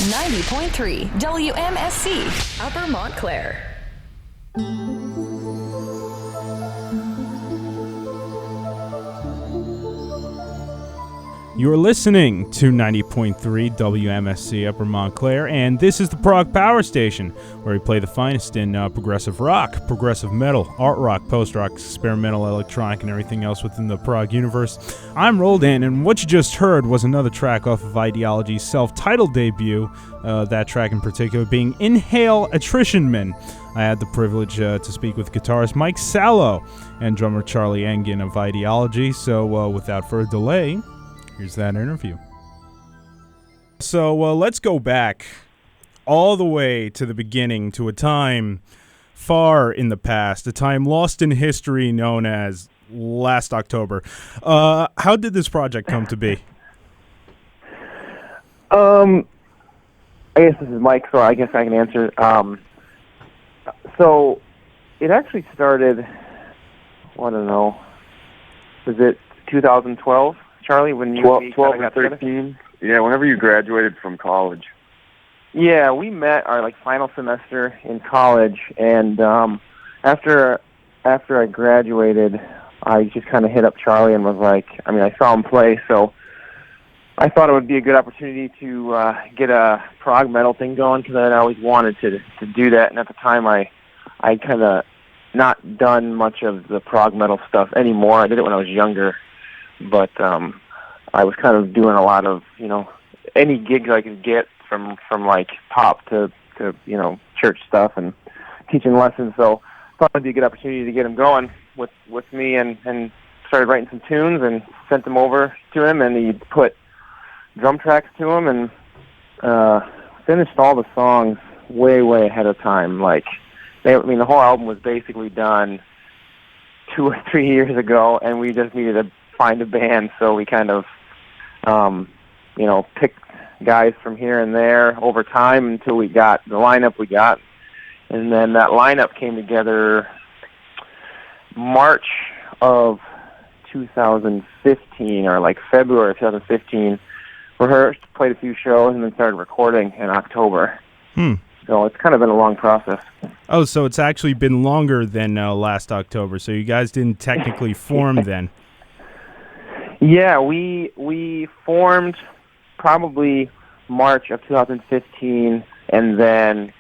90.3 WMSC, Upper Montclair. You're listening to 90.3 WMSC Upper Montclair, and this is the ProgPower Station, where we play the finest in progressive rock, progressive metal, art rock, post-rock, experimental, electronic, and everything else within the prog universe. I'm Roldan, and what you just heard was another track off of Ideology's self-titled debut, that track in particular being Inhale Attrition Men. I had the privilege to speak with guitarist Mike Salow and drummer Charlie Engen of Ideology, so without further delay, here's that interview. So let's go back all the way to the beginning, to a time far in the past, a time lost in history known as last October. How did this project come to be? I guess this is Mike, so I guess I can answer. So it actually started, I don't know, was it 2012? Charlie, when you 12 got and 13. Yeah, whenever you graduated from college. Yeah, we met our final semester in college, and after I graduated, I just kind of hit up Charlie and was like, I saw him play, so I thought it would be a good opportunity to get a prog metal thing going, because I'd always wanted to do that, and at the time I kind of not done much of the prog metal stuff anymore. I did it when I was younger. But I was kind of doing a lot of, any gigs I could get from like pop to church stuff and teaching lessons. So I thought it'd be a good opportunity to get him going with me, and started writing some tunes and sent them over to him, and he put drum tracks to them and finished all the songs way ahead of time. The whole album was basically done 2 or 3 years ago, and we just needed to find a band, so we kind of, picked guys from here and there over time until we got the lineup we got, and then that lineup came together March of 2015, or February of 2015, rehearsed, played a few shows, and then started recording in October. So it's kind of been a long process. Oh, so it's actually been longer than last October, so you guys didn't technically form then. Yeah, we formed probably March of 2015, and then,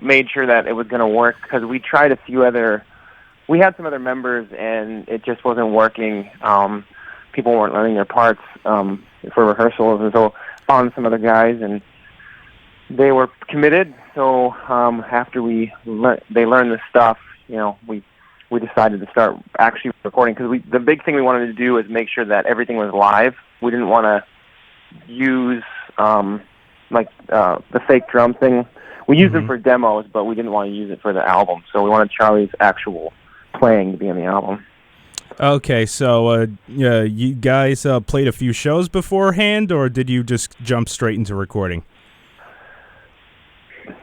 made sure that it was going to work, because we tried we had some other members, and it just wasn't working. People weren't learning their parts for rehearsals, and so found some other guys, and they were committed. So after they learned the stuff, we decided to start actually recording, because the big thing we wanted to do was make sure that everything was live. We didn't want to use the fake drum thing. We used them for demos, but we didn't want to use it for the album. So we wanted Charlie's actual playing to be on the album. Okay, so you guys played a few shows beforehand, or did you just jump straight into recording?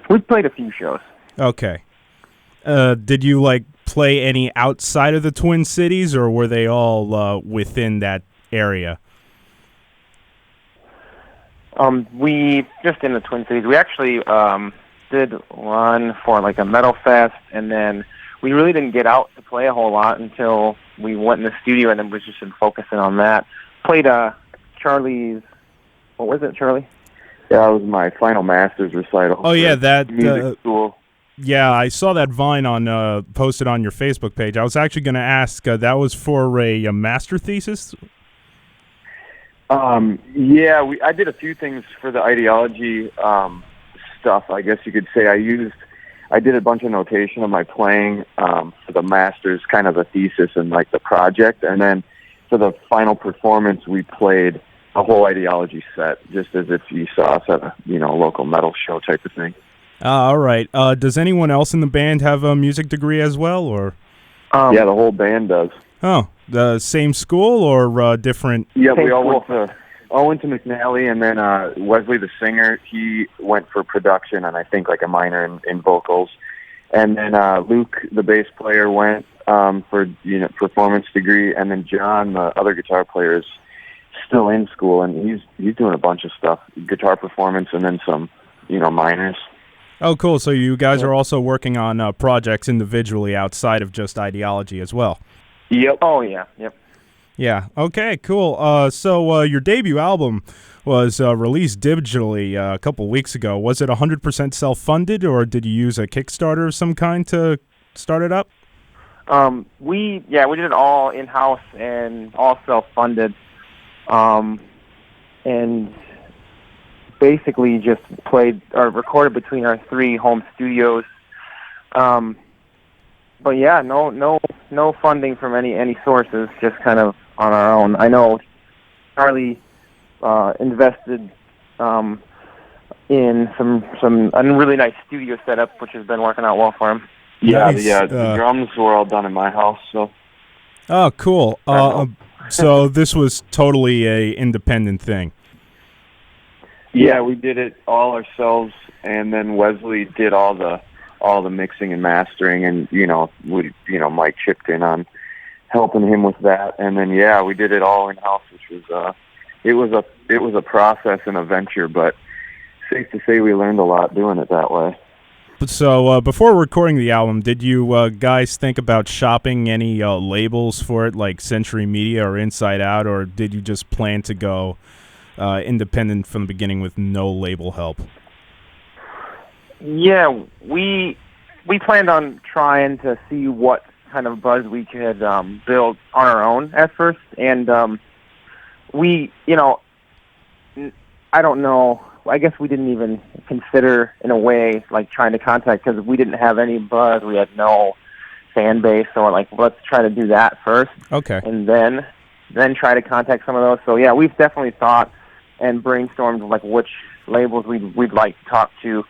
We played a few shows. Okay. Did you play any outside of the Twin Cities, or were they all within that area? We just in the Twin Cities. We actually did one for a metal fest, and then we really didn't get out to play a whole lot until we went in the studio, and then we just been focusing on that. Played Charlie's, what was it, Charlie? Yeah, it was my final master's recital. Oh yeah, that music school. Yeah, I saw that Vine posted on your Facebook page. I was actually going to ask, that was for a master thesis? Yeah, I did a few things for the Ideology stuff, I guess you could say. I did a bunch of notation of my playing for the master's, kind of the thesis and the project, and then for the final performance, we played a whole Ideology set, just as if you saw us at a local metal show type of thing. All right. Does anyone else in the band have a music degree as well, or? Yeah, the whole band does. Oh, the same school or different? Yeah, we Same all school. went to McNally, and then Wesley, the singer, he went for production and I think a minor in vocals, and then Luke, the bass player, went for performance degree, and then John, the other guitar player, is still in school, and he's doing a bunch of stuff, guitar performance, and then some minors. Oh, cool. So you guys are also working on projects individually outside of just Ideology as well. Yep. Oh yeah, yep. Yeah. Okay. Cool. So your debut album was released digitally a couple weeks ago. Was it 100% self-funded, or did you use a Kickstarter of some kind to start it up? We did it all in-house and all self-funded, and basically just played or recorded between our 3 home studios. But yeah, no funding from any sources, just kind of on our own. I know Charlie invested in a really nice studio setup, which has been working out well for him. Yeah, Nice. the drums were all done in my house. So. Oh, cool. So this was totally a independent thing. Yeah, we did it all ourselves, and then Wesley did all the mixing and mastering, and Mike chipped in on helping him with that, and then we did it all in house, which was it was a process and a venture, but safe to say we learned a lot doing it that way. So before recording the album, did you guys think about shopping any labels for it, like Century Media or Inside Out, or did you just plan to go independent from the beginning with no label help? Yeah, we planned on trying to see what kind of buzz we could build on our own at first, and I don't know. I guess we didn't even consider, in a way, like trying to contact, because we didn't have any buzz. We had no fan base, so like, let's try to do that first. Okay. And then try to contact some of those. So yeah, we've definitely thought and brainstormed like which labels we'd like to talk to.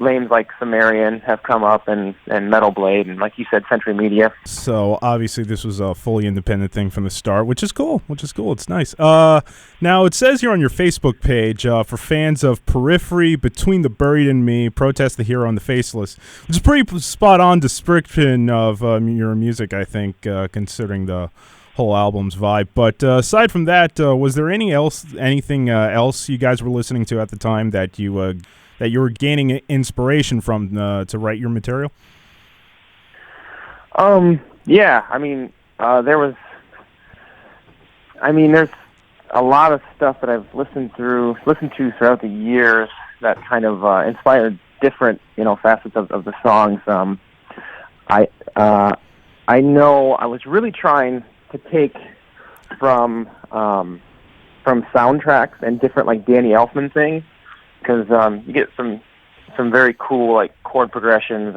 Names like Sumerian have come up, and Metal Blade, and like you said, Century Media. So obviously this was a fully independent thing from the start, which is cool. It's nice. Now it says here on your Facebook page, for fans of Periphery, Between the Buried and Me, Protest the Hero and the Faceless, which is a pretty spot-on description of your music, I think, considering the whole album's vibe. But aside from that, was there anything else you guys were listening to at the time that you were gaining inspiration from to write your material? Yeah, there's a lot of stuff that I've listened to throughout the years that kind of inspired different, facets of the songs. I know I was really trying to take from soundtracks and different like Danny Elfman things, because you get some very cool like chord progressions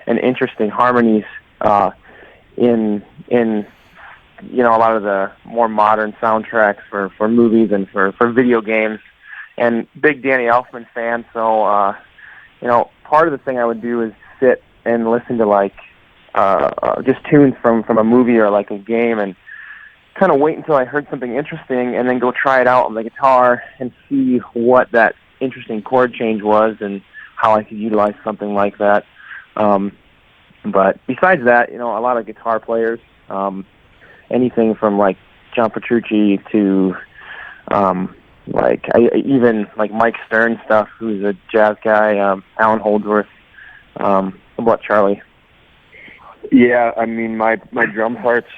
and interesting harmonies in a lot of the more modern soundtracks for movies and for video games. And big Danny Elfman fan, so part of the thing I would do is sit and listen to like just tunes from a movie or like a game, and kind of wait until I heard something interesting, and then go try it out on the guitar and see what that interesting chord change was and how I could utilize something like that. But besides that, a lot of guitar players, anything from like John Petrucci to even like Mike Stern stuff, who's a jazz guy, Alan Holdsworth. What about Charlie? Yeah, my drum parts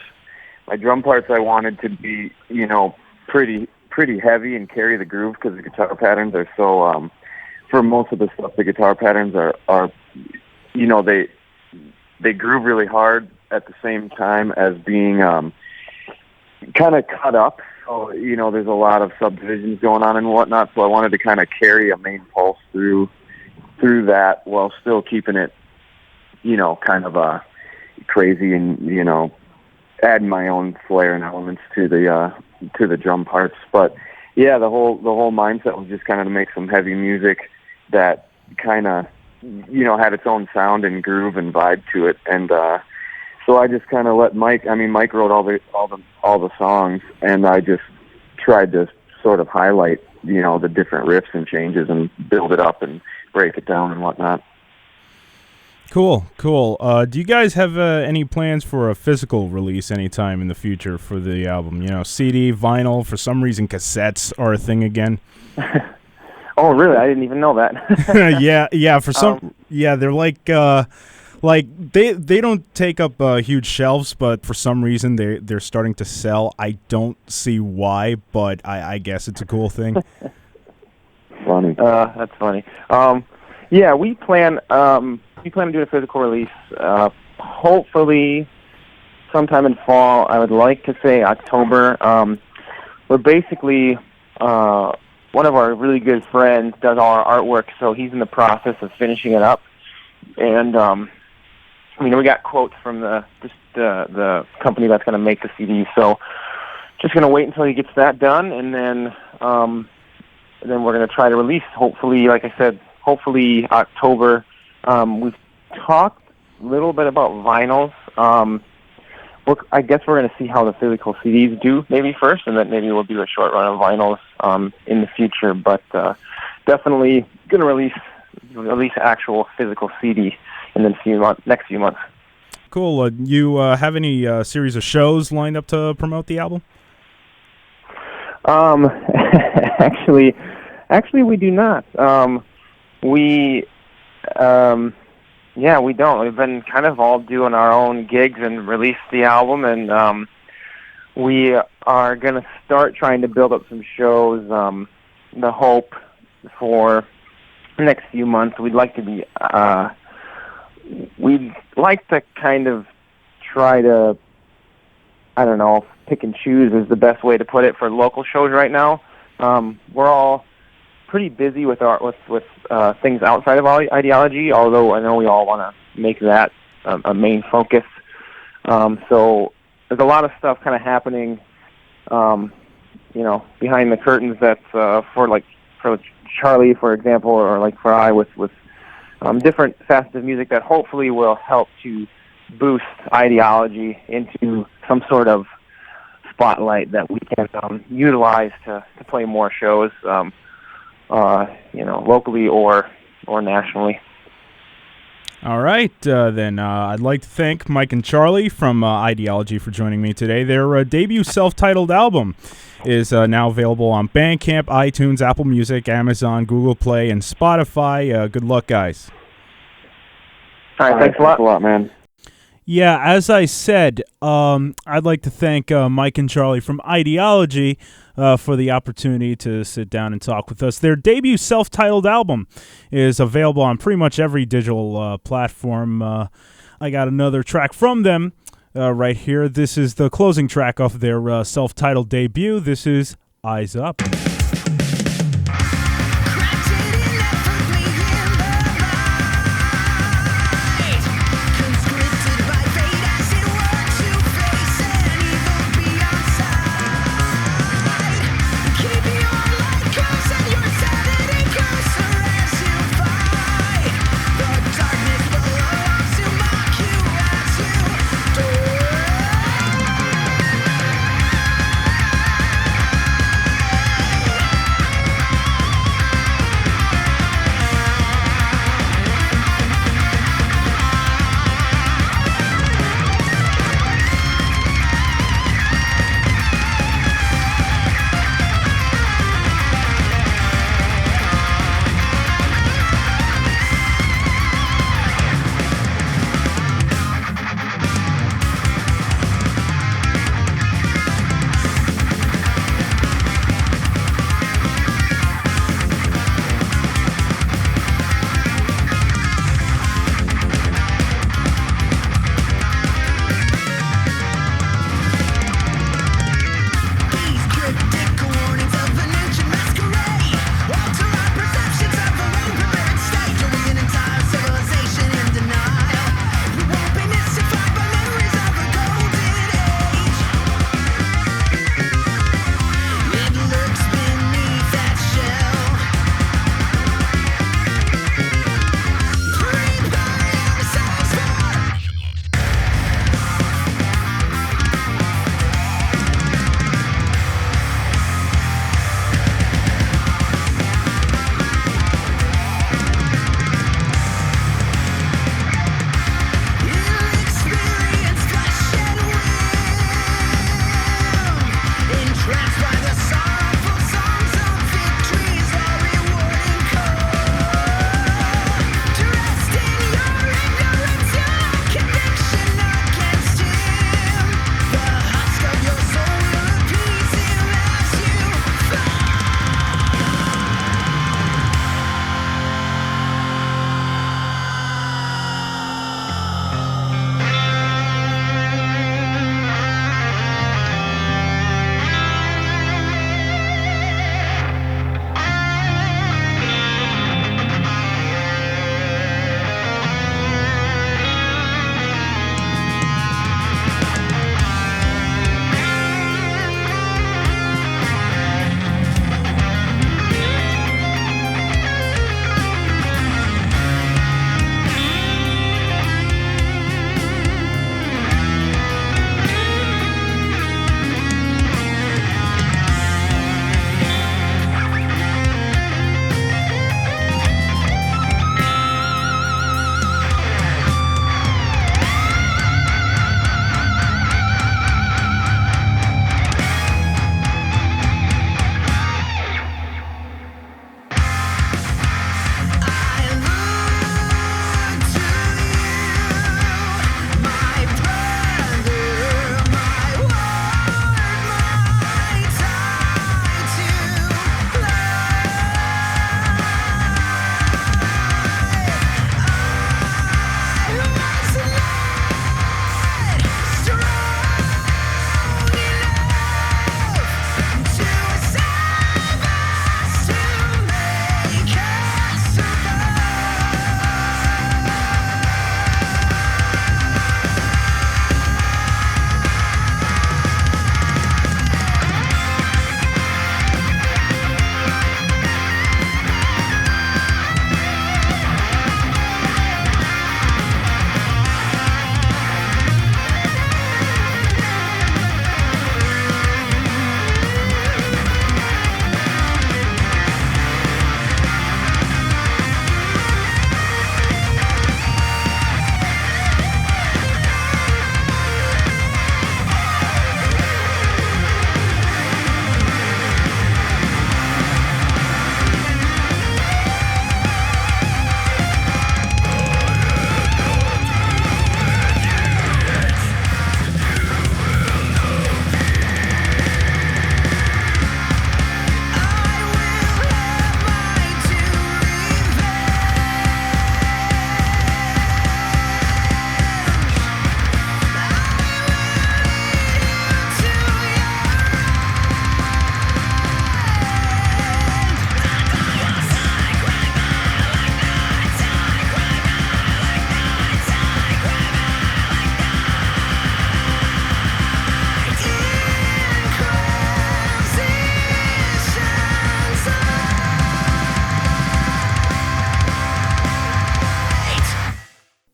I wanted to be, pretty heavy and carry the groove, because the guitar patterns are so, for most of the stuff, the guitar patterns are they groove really hard at the same time as being kind of cut up. So, there's a lot of subdivisions going on and whatnot, so I wanted to kind of carry a main pulse through that while still keeping it, kind of crazy and, adding my own flair and elements to the drum parts. But yeah, the whole mindset was just kind of to make some heavy music that kind of had its own sound and groove and vibe to it. And so I just kind of let Mike wrote all the songs, and I just tried to sort of highlight the different riffs and changes and build it up and break it down and whatnot. Cool. Do you guys have any plans for a physical release anytime in the future for the album? CD, vinyl, for some reason cassettes are a thing again? Oh Oh, really? I didn't even know that. yeah. For some, they're like they don't take up huge shelves, but for some reason they're starting to sell. I don't see why, but I guess it's a cool thing. Funny. That's funny. Yeah, we plan to do a physical release. Hopefully, sometime in fall. I would like to say October. We're basically one of our really good friends does all our artwork, so he's in the process of finishing it up. And we got quotes from the company that's going to make the CD. So just going to wait until he gets that done, and then we're going to try to release. Hopefully, like I said, October. We've talked a little bit about vinyls. I guess we're going to see how the physical CDs do maybe first, and then maybe we'll do a short run of vinyls in the future. But definitely going to release actual physical CD in the next few months. Cool. You have any series of shows lined up to promote the album? Actually, we do not. We don't. We've been kind of all doing our own gigs and release the album, and we are going to start trying to build up some shows. The hope for the next few months, we'd like to kind of try to, I don't know, pick and choose is the best way to put it for local shows right now. We're all pretty busy with things outside of ideology, although I know we all want to make that a main focus. So there's a lot of stuff kind of happening, behind the curtains that's for Charlie, for example, or like for I with different facets of music that hopefully will help to boost ideology into some sort of spotlight that we can utilize to play more shows, locally or nationally. All right, then I'd like to thank Mike and Charlie from Ideology for joining me today. Their debut self-titled album is now available on Bandcamp, iTunes, Apple Music, Amazon, Google Play, and Spotify. Good luck, guys. All right, thanks a lot, man. Yeah, as I said, I'd like to thank Mike and Charlie from Ideology for the opportunity to sit down and talk with us. Their debut self-titled album is available on pretty much every digital platform. I got another track from them right here. This is the closing track off their self-titled debut. This is Eyes Up.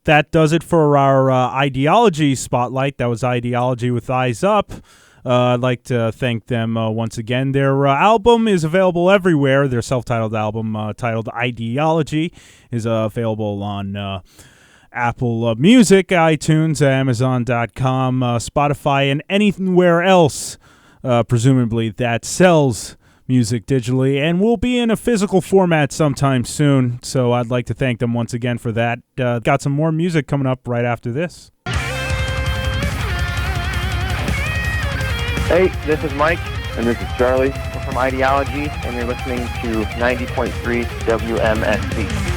that does it for our Ideology Spotlight. That was Ideology with Eyes Up. I'd like to thank them once again. Their album is available everywhere. Their self-titled album titled Ideology is available on Apple Music, iTunes, Amazon.com, Spotify, and anywhere else, presumably, that sells music digitally, and will be in a physical format sometime soon. So I'd like to thank them once again for that. Got some more music coming up right after this. Hey, this is Mike. And this is Charlie. We're from Ideology, and you're listening to 90.3 WMSC.